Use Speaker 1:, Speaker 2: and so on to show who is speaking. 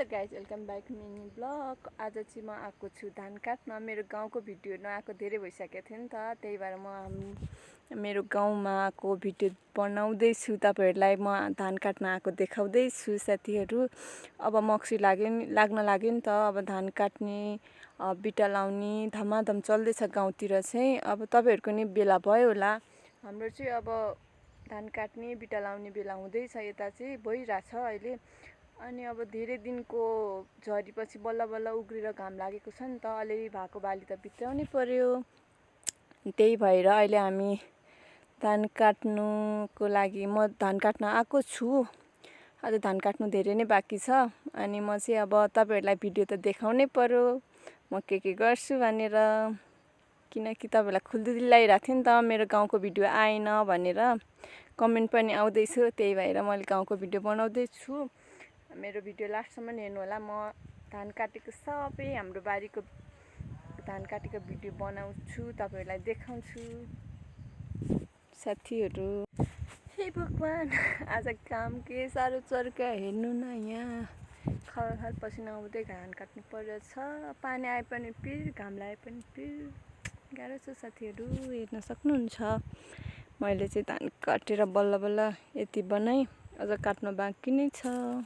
Speaker 1: Hello guys, welcome back mini blog. आज चाहिँ म आएको छु धान काट्न। मेरो गाउँको भिडियो नआएको धेरै भइसकेको थियो नि त, त्यही भएर म मेरो गाउँमा आएको भिडियो बनाउँदैछु। तपाईहरुलाई म धान काट्न आएको देखाउँदैछु साथीहरू। अब मक्सी लाग्न लाग्यो नि त। अब धान काट्ने बिटा लाउने धमाधम चल्दैछ गाउँतिर चाहिँ। अब तपाईहरुको नि बेला भयो होला। हाम्रो चाहिँ अब धान काट्ने बिटा लाउने बेला हुँदैछ, यता चाहिँ भइरहेछ अहिले। अनि अब धेरै दिनको झरीपछि बल्ल बल्ल उग्रेर घाम लागेको छ नि त, अलिअलि भएको बाली त भित्राउनै पर्यो। त्यही भएर अहिले हामी धान काट्नुको लागि म धान काट्न आएको छु। अझ धान काट्नु धेरै नै बाँकी छ। अनि म चाहिँ अब तपाईहरुलाई भिडियो त देखाउनै पर्यो म के गर्छु भनेर, किनकि तपाईहरुलाई खुल्दिलाइरहेको थियो नि त मेरो गाउँको भिडियो आएन भनेर कमेन्ट पनि आउँदैछ। त्यही भएर मैले गाउँको भिडियो बनाउँदैछु। मेरो भिडियो लास्टसम्म हेर्नु होला। म धान काटेको सबै हाम्रो बारीको धान काटेको भिडियो बनाउँछु, तपाईहरुलाई देखाउँछु साथीहरू। हे भगवान, आज काम के साह्रो चर्का हेर्नु न। यहाँ खलखल पसिना आउँदै धान काट्नु पर्छ। पानी आए पनि पिर, घाम लाए पनि पिर, गाह्रो छ साथीहरू। हेर्न सक्नुहुन्छ मैले चाहिँ धान काटेर बल्ल बल्ल यति बनाएँ, अझ काट्न बाँकी नै छ।